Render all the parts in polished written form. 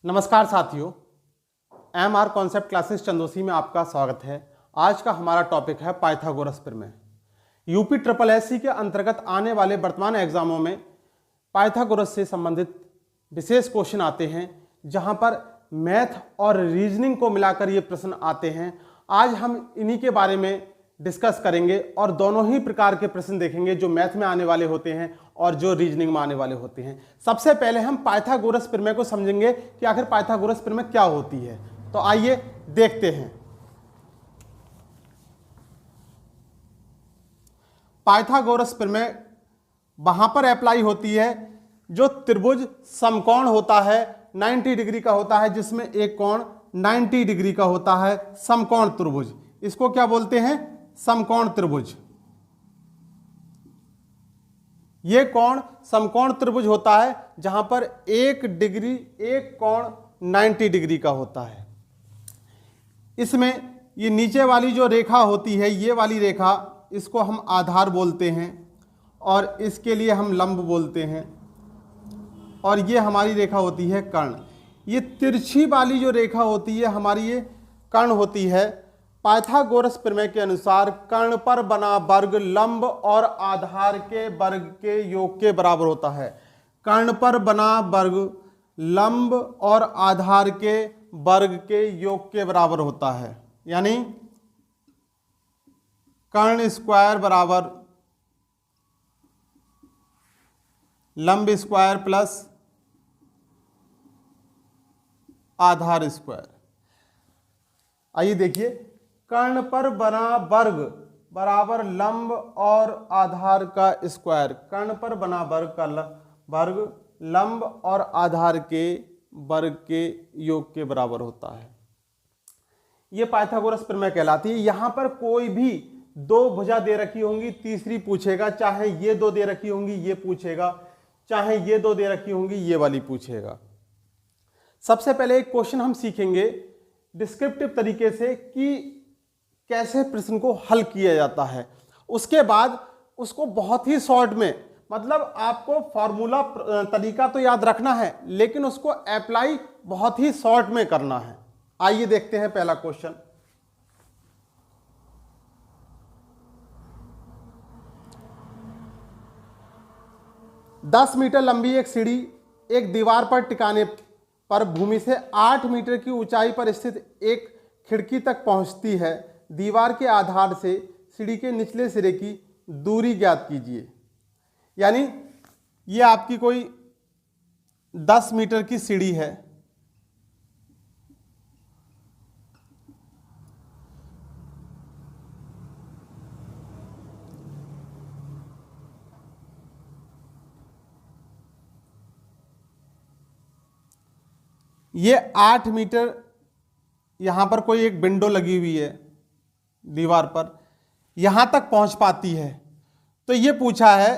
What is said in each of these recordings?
नमस्कार साथियों, MR concept classes Chandausi में आपका स्वागत है। आज का हमारा टॉपिक है पाइथागोरस प्रमेय। यूपी ट्रिपल एससी के अंतर्गत आने वाले वर्तमान एग्जामों में पाइथागोरस से संबंधित विशेष क्वेश्चन आते हैं, जहां पर मैथ और रीजनिंग को मिलाकर ये प्रश्न आते हैं। आज हम इन्हीं के बारे में डिस्कस करेंगे और दोनों ही प्रकार के प्रश्न देखेंगे, जो मैथ में आने वाले होते हैं और जो रीजनिंग में आने वाले होते हैं। सबसे पहले हम पाइथागोरस प्रमेय को समझेंगे कि आखिर पाइथागोरस प्रमेय क्या होती है। तो आइए देखते हैं। पाइथागोरस प्रमेय वहां पर अप्लाई होती है जो त्रिभुज समकोण होता है, 90 डिग्री का होता है, जिसमें एक कोण 90 डिग्री का होता है, समकोण त्रिभुज। इसको क्या बोलते हैं? समकोण त्रिभुज। यह कोण समकोण त्रिभुज होता है जहां पर एक कोण 90 डिग्री का होता है। इसमें ये नीचे वाली जो रेखा होती है, ये वाली रेखा, इसको हम आधार बोलते हैं और इसके लिए हम लंब बोलते हैं, और ये हमारी रेखा होती है कर्ण। ये तिरछी वाली जो रेखा होती है हमारी, ये कर्ण होती है। पाइथागोरस प्रमेय के अनुसार कर्ण पर बना वर्ग लंब और आधार के वर्ग के योग के बराबर होता है। कर्ण पर बना वर्ग लंब और आधार के वर्ग के योग के बराबर होता है, यानी कर्ण स्क्वायर बराबर लंब स्क्वायर प्लस आधार स्क्वायर। आइए देखिए, कर्ण पर बना वर्ग बराबर लंब और आधार का स्क्वायर। कर्ण पर बना वर्ग का वर्ग लंब और आधार के वर्ग के योग के बराबर होता है। यह पाइथागोरस प्रमेय कहलाती है। यहां पर कोई भी दो भुजा दे रखी होंगी, तीसरी पूछेगा, चाहे ये दो दे रखी होंगी ये पूछेगा, चाहे ये दो दे रखी होंगी ये वाली पूछेगा। सबसे पहले एक क्वेश्चन हम सीखेंगे डिस्क्रिप्टिव तरीके से कि कैसे प्रश्न को हल किया जाता है। उसके बाद उसको बहुत ही शॉर्ट में, मतलब आपको फॉर्मूला तरीका तो याद रखना है, लेकिन उसको अप्लाई बहुत ही शॉर्ट में करना है। आइए देखते हैं पहला क्वेश्चन। दस मीटर लंबी एक सीढ़ी एक दीवार पर टिकाने पर भूमि से 8 मीटर की ऊंचाई पर स्थित एक खिड़की तक पहुंचती है। दीवार के आधार से सीढ़ी के निचले सिरे की दूरी ज्ञात कीजिए। यानी ये आपकी कोई 10 मीटर की सीढ़ी है। ये 8 मीटर, यहां पर कोई एक विंडो लगी हुई है दीवार पर, यहां तक पहुंच पाती है। तो ये पूछा है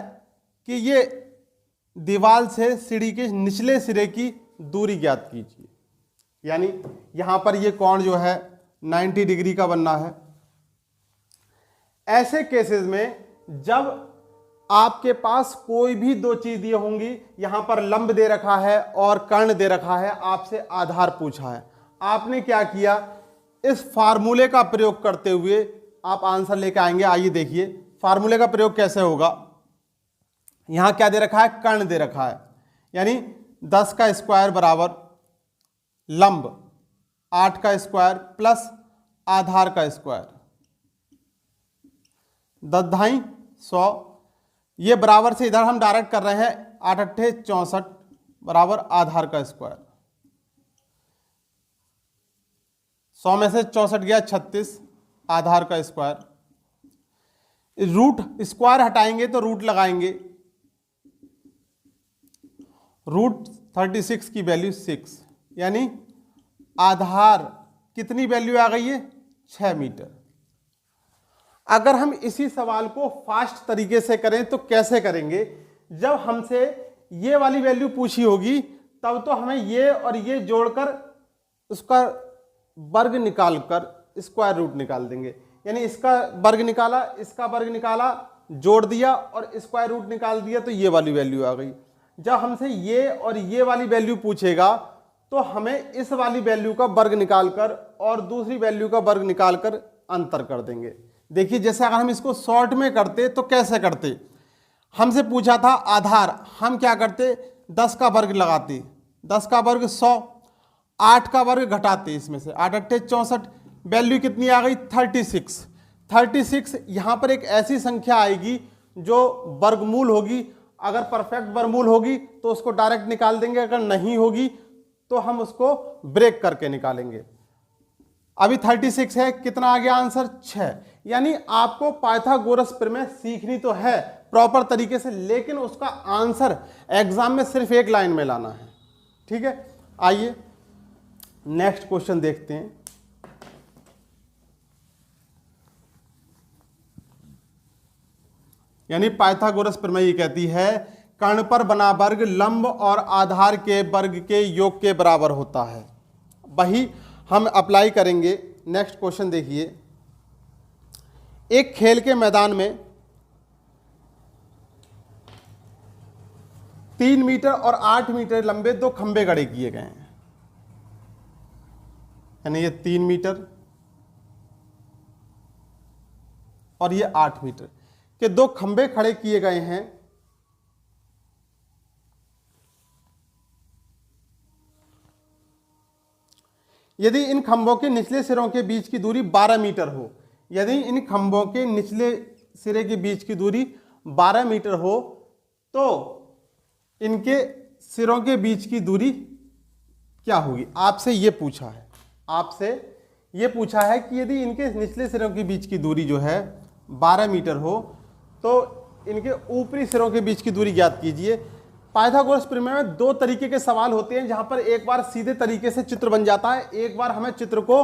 कि ये दीवार से सीढ़ी के निचले सिरे की दूरी ज्ञात कीजिए। यानी यहां पर ये कोण जो है 90 डिग्री का बनना है। ऐसे केसेस में जब आपके पास कोई भी दो चीज दी होंगी, यहां पर लंब दे रखा है और कर्ण दे रखा है, आपसे आधार पूछा है, आपने क्या किया, इस फार्मूले का प्रयोग करते हुए आप आंसर लेकर आएंगे। आइए देखिए फार्मूले का प्रयोग कैसे होगा। यहां क्या दे रखा है? कर्ण दे रखा है, यानी 10 का स्क्वायर बराबर लंब 8 का स्क्वायर प्लस आधार का स्क्वायर, 10 ढाई 100। ये बराबर से इधर हम डायरेक्ट कर रहे हैं, 8 अट्ठे 64 बराबर आधार का स्क्वायर। 100 में से 64 गया 36, आधार का स्क्वायर। रूट स्क्वायर हटाएंगे तो रूट लगाएंगे, रूट 36 की वैल्यू 6, यानी आधार कितनी वैल्यू आ गई है? 6 मीटर। अगर हम इसी सवाल को फास्ट तरीके से करें तो कैसे करेंगे? जब हमसे ये वाली वैल्यू पूछी होगी तब तो हमें ये और ये जोड़कर उसका वर्ग निकालकर स्क्वायर रूट निकाल देंगे। यानी इसका वर्ग निकाला, इसका वर्ग निकाला, जोड़ दिया और स्क्वायर रूट निकाल दिया, तो ये वाली वैल्यू आ गई। जब हमसे ये और ये वाली वैल्यू पूछेगा तो हमें इस वाली वैल्यू का वर्ग निकालकर और दूसरी वैल्यू का वर्ग निकालकर अंतर कर देंगे। देखिए जैसे अगर हम इसको शॉर्ट में करते तो कैसे करते, हमसे पूछा था आधार, हम क्या करते 10 का वर्ग लगाते, 10 का वर्ग 100, 8 का वर्ग घटाते, इसमें से 8 8 64, वैल्यू कितनी आ गई 36। 36 यहाँ पर एक ऐसी संख्या आएगी जो वर्गमूल होगी, अगर परफेक्ट वर्गमूल होगी तो उसको डायरेक्ट निकाल देंगे, अगर नहीं होगी तो हम उसको ब्रेक करके निकालेंगे। अभी 36 है, कितना आ गया आंसर 6। यानी आपको पाइथागोरस प्रमेय सीखनी तो है प्रॉपर तरीके से, लेकिन उसका आंसर एग्जाम में सिर्फ एक लाइन में लाना है। ठीक है, आइए नेक्स्ट क्वेश्चन देखते हैं। यानी पाइथागोरस प्रमेय कहती है कर्ण पर बना वर्ग लंब और आधार के वर्ग के योग के बराबर होता है। वही हम अप्लाई करेंगे। नेक्स्ट क्वेश्चन देखिए, एक खेल के मैदान में 3 मीटर और 8 मीटर लंबे 2 खंबे खड़े किए गए हैं। यानी ये 3 मीटर और ये 8 मीटर के 2 खंबे खड़े किए गए हैं। यदि इन खंभों के निचले सिरों के बीच की दूरी 12 मीटर हो, यदि इन खंभों के निचले सिरे के बीच की दूरी 12 मीटर हो तो इनके सिरों के बीच की दूरी क्या होगी? आपसे ये पूछा है, आपसे ये पूछा है कि यदि इनके निचले सिरों के बीच की दूरी जो है 12 मीटर हो तो इनके ऊपरी सिरों के बीच की दूरी ज्ञात कीजिए। पाइथागोरस प्रमेय में 2 तरीके के सवाल होते हैं, जहां पर एक बार सीधे तरीके से चित्र बन जाता है, एक बार हमें चित्र को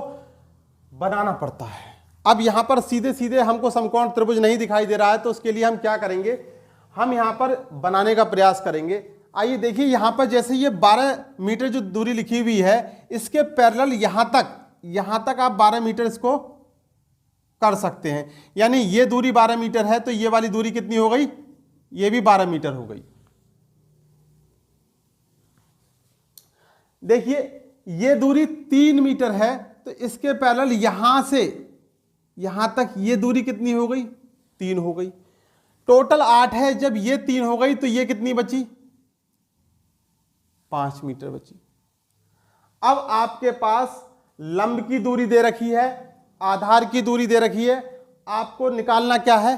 बनाना पड़ता है। अब यहां पर सीधे सीधे हमको समकोण त्रिभुज नहीं दिखाई दे रहा है, तो उसके लिए हम क्या करेंगे, हम यहां पर बनाने का प्रयास करेंगे। आइए देखिए, यहां पर जैसे ये 12 मीटर जो दूरी लिखी हुई है, इसके पैरेलल यहां तक आप 12 मीटर इसको कर सकते हैं। यानी ये दूरी 12 मीटर है तो ये वाली दूरी कितनी हो गई, ये भी 12 मीटर हो गई। देखिए ये दूरी 3 मीटर है तो इसके पैरेलल यहां से यहां तक ये दूरी कितनी हो गई, 3 हो गई। टोटल 8 है, जब ये 3 हो गई तो ये कितनी बची, 5 मीटर बची। अब आपके पास लंब की दूरी दे रखी है, आधार की दूरी दे रखी है, आपको निकालना क्या है,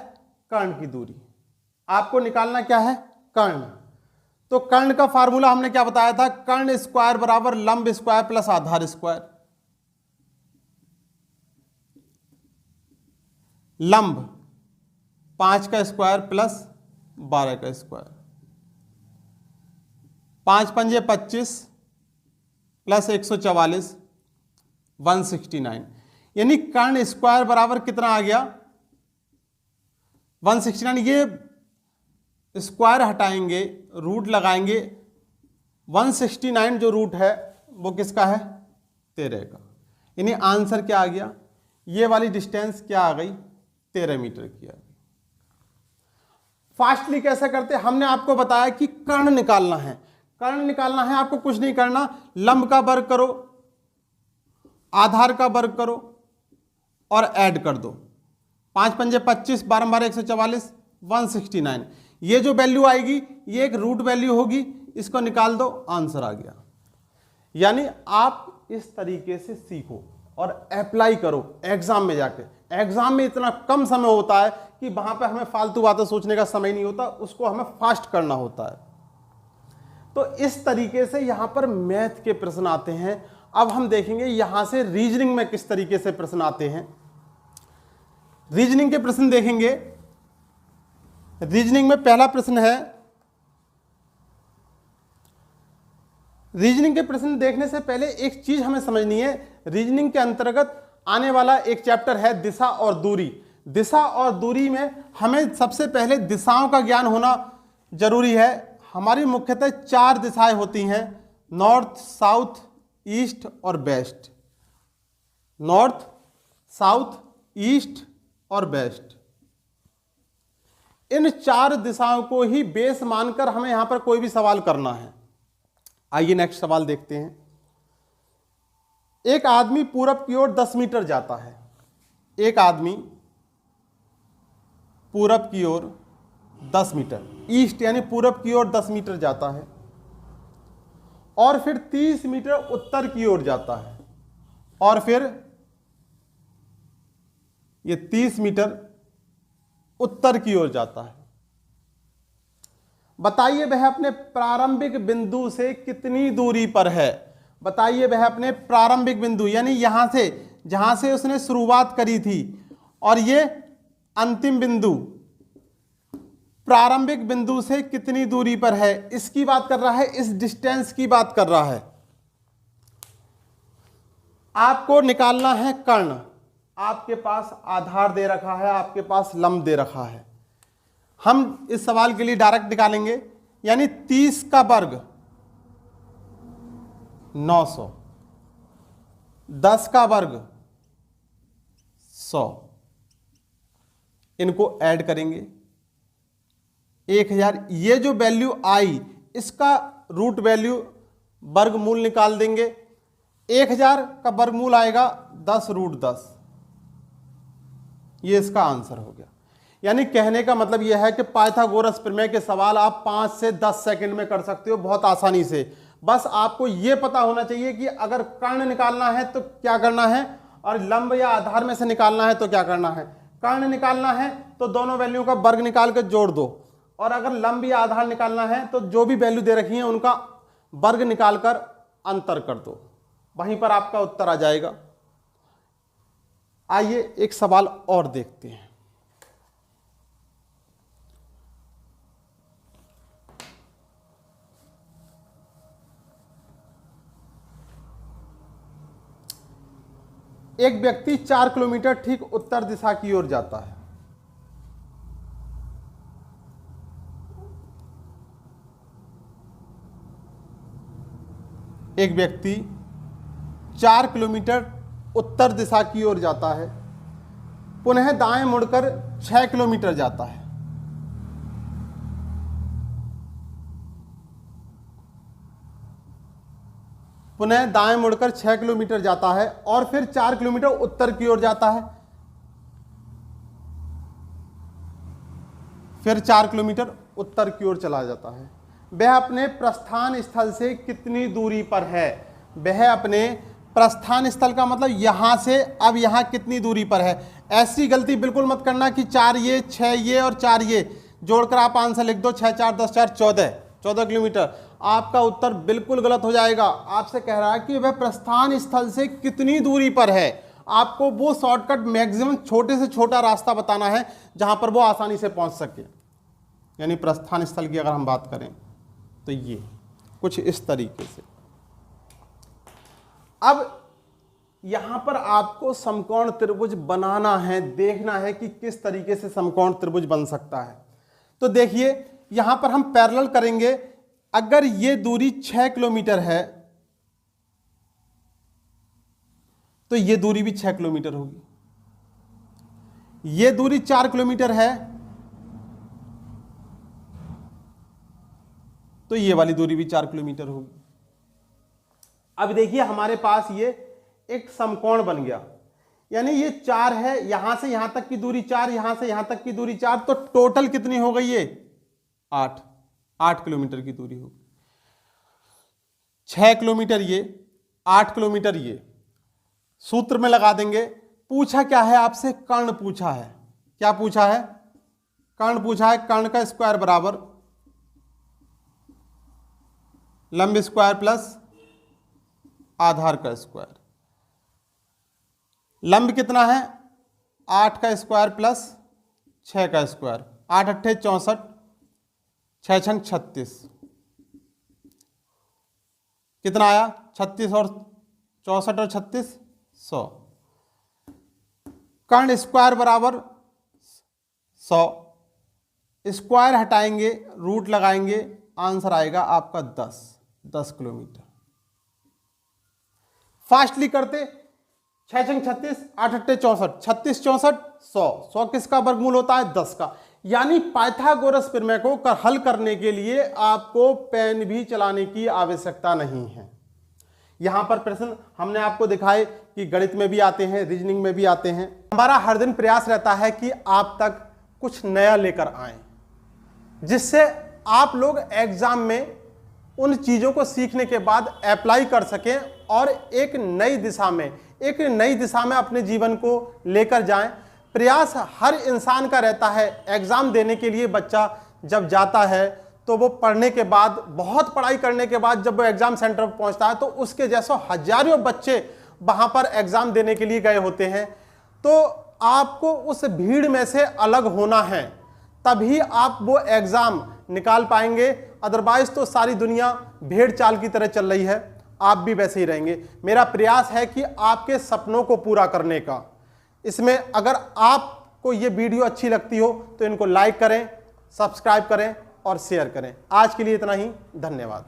कर्ण की दूरी। आपको निकालना क्या है, कर्ण। तो कर्ण का फार्मूला हमने क्या बताया था, कर्ण स्क्वायर बराबर लंब स्क्वायर प्लस आधार स्क्वायर। लंब 5 का स्क्वायर प्लस 12 का स्क्वायर, 5 पंजे 25 प्लस 144 169। यानी कर्ण स्क्वायर बराबर कितना आ गया, 169। ये स्क्वायर हटाएंगे, रूट लगाएंगे, 169 जो रूट है वो किसका है, 13 का। यानी आंसर क्या आ गया, ये वाली डिस्टेंस क्या आ गई, 13 मीटर की आ गई। फास्टली कैसे करते, हमने आपको बताया कि कर्ण निकालना है। कर्ण निकालना है, आपको कुछ नहीं करना, लंब का वर्ग करो, आधार का वर्ग करो और ऐड कर दो। 5 पंजे 25, 12 12 144 169। ये जो वैल्यू आएगी ये एक रूट वैल्यू होगी, इसको निकाल दो, आंसर आ गया। यानी आप इस तरीके से सीखो और अप्लाई करो एग्जाम में जाके। एग्जाम में इतना कम समय होता है कि वहां पर हमें फालतू बातें सोचने का समय नहीं होता, उसको हमें फास्ट करना होता है। तो इस तरीके से यहां पर मैथ के प्रश्न आते हैं। अब हम देखेंगे यहां से रीजनिंग में किस तरीके से प्रश्न आते हैं। रीजनिंग के प्रश्न देखेंगे। रीजनिंग में पहला प्रश्न है, रीजनिंग के प्रश्न देखने से पहले एक चीज हमें समझनी है। रीजनिंग के अंतर्गत आने वाला एक चैप्टर है दिशा और दूरी। दिशा और दूरी में हमें सबसे पहले दिशाओं का ज्ञान होना जरूरी है। हमारी मुख्यतः 4 दिशाएं होती हैं, नॉर्थ, साउथ, ईस्ट और वेस्ट। नॉर्थ, साउथ, ईस्ट और वेस्ट। इन 4 दिशाओं को ही बेस मानकर हमें यहां पर कोई भी सवाल करना है। आइए नेक्स्ट सवाल देखते हैं। एक आदमी पूरब की ओर 10 मीटर जाता है, एक आदमी पूरब की ओर 10 मीटर, ईस्ट यानी पूरब की ओर 10 मीटर जाता है और फिर 30 मीटर उत्तर की ओर जाता है और फिर ये 30 मीटर उत्तर की ओर जाता है। बताइए वह अपने प्रारंभिक बिंदु से कितनी दूरी पर है। बताइए वह अपने प्रारंभिक बिंदु यानी यहां से जहां से उसने शुरुआत करी थी और ये अंतिम बिंदु, प्रारंभिक बिंदु से कितनी दूरी पर है, इसकी बात कर रहा है, इस डिस्टेंस की बात कर रहा है। आपको निकालना है कर्ण। आपके पास आधार दे रखा है, आपके पास लंब दे रखा है। हम इस सवाल के लिए डायरेक्ट निकालेंगे, यानी 30 का वर्ग 900, 10 का वर्ग 100, इनको ऐड करेंगे 1000। ये जो वैल्यू आई इसका रूट वैल्यू वर्गमूल निकाल देंगे। 1000 का वर्गमूल आएगा 10√10, ये इसका आंसर हो गया। यानी कहने का मतलब यह है कि पाइथागोरस प्रमेय के सवाल आप 5 से 10 सेकंड में कर सकते हो बहुत आसानी से। बस आपको यह पता होना चाहिए कि अगर कर्ण निकालना है तो क्या करना है और लंब या आधार में से निकालना है तो क्या करना है। कर्ण निकालना है तो दोनों वैल्यू का वर्ग निकाल के जोड़ दो, और अगर लंब या आधार निकालना है तो जो भी वैल्यू दे रखी है उनका वर्ग निकालकर अंतर कर दो, वहीं पर आपका उत्तर आ जाएगा। आइए एक सवाल और देखते हैं। एक व्यक्ति 4 किलोमीटर ठीक उत्तर दिशा की ओर जाता है। एक व्यक्ति 4 किलोमीटर उत्तर दिशा की ओर जाता है, पुनः दाएं मुड़कर 6 किलोमीटर जाता है। पुनः दाएं मुड़कर 6 किलोमीटर जाता है और फिर 4 किलोमीटर उत्तर की ओर जाता है, फिर 4 किलोमीटर उत्तर की ओर चला जाता है। वह अपने प्रस्थान स्थल से कितनी दूरी पर है। वह अपने प्रस्थान स्थल का मतलब यहां से अब यहां कितनी दूरी पर है। ऐसी गलती बिल्कुल मत करना कि 4 ये 6 ये और 4 ये जोड़कर आप आंसर लिख दो 6 4 10 4 14 किलोमीटर। आपका उत्तर बिल्कुल गलत हो जाएगा। आपसे कह रहा है कि वह प्रस्थान स्थल से कितनी दूरी पर है। आपको वो शॉर्टकट मैक्सिमम छोटे से छोटा रास्ता बताना है जहां पर वो आसानी से पहुंच सके। यानी प्रस्थान स्थल की अगर हम बात करें तो ये कुछ इस तरीके से। अब यहां पर आपको समकोण त्रिभुज बनाना है, देखना है कि किस तरीके से समकोण त्रिभुज बन सकता है। तो देखिए यहां पर हम पैरेलल करेंगे। अगर ये दूरी 6 किलोमीटर है तो ये दूरी भी 6 किलोमीटर होगी। ये दूरी 4 किलोमीटर है तो ये वाली दूरी भी 4 किलोमीटर होगी। अब देखिए हमारे पास ये एक समकोण बन गया, यानी ये 4 है, यहां से यहां तक की दूरी 4, यहां से यहां तक की दूरी 4, तो टोटल कितनी हो गई ये 8 किलोमीटर की दूरी होगी। 6 किलोमीटर ये, 8 किलोमीटर ये, सूत्र में लगा देंगे। पूछा क्या है आपसे, कर्ण पूछा है। क्या पूछा है, कर्ण पूछा है। कर्ण का स्क्वायर बराबर लंब स्क्वायर प्लस आधार का स्क्वायर। लंब कितना है 8 का स्क्वायर प्लस 6 का स्क्वायर। 8 अट्ठे 64, 6 छंग 36, कितना आया 36 और 64 और 36 100। कर्ण स्क्वायर बराबर 100, स्क्वायर हटाएंगे रूट लगाएंगे, आंसर आएगा आपका 10 किलोमीटर। फास्टली करते 6 छंग 36, 8 अट्ठे 64, 36 64 100। 100 किसका वर्गमूल होता है 10 का। यानी पाइथागोरस प्रमेय को हल करने के लिए आपको पेन भी चलाने की आवश्यकता नहीं है। यहाँ पर प्रश्न हमने आपको दिखाए कि गणित में भी आते हैं, रीजनिंग में भी आते हैं। हमारा हर दिन प्रयास रहता है कि आप तक कुछ नया लेकर आएं, जिससे आप लोग एग्जाम में उन चीज़ों को सीखने के बाद अप्लाई कर सकें और एक नई दिशा में अपने जीवन को लेकर जाएं। प्रयास हर इंसान का रहता है। एग्ज़ाम देने के लिए बच्चा जब जाता है तो वो पढ़ने के बाद, बहुत पढ़ाई करने के बाद जब वो एग्ज़ाम सेंटर पर पहुंचता है तो उसके जैसे हजारों बच्चे वहां पर एग्ज़ाम देने के लिए गए होते हैं। तो आपको उस भीड़ में से अलग होना है, तभी आप वो एग्ज़ाम निकाल पाएंगे। अदरवाइज तो सारी दुनिया भेड़ चाल की तरह चल रही है, आप भी वैसे ही रहेंगे। मेरा प्रयास है कि आपके सपनों को पूरा करने का। इसमें अगर आपको ये वीडियो अच्छी लगती हो तो इनको लाइक करें, सब्सक्राइब करें और शेयर करें। आज के लिए इतना ही, धन्यवाद।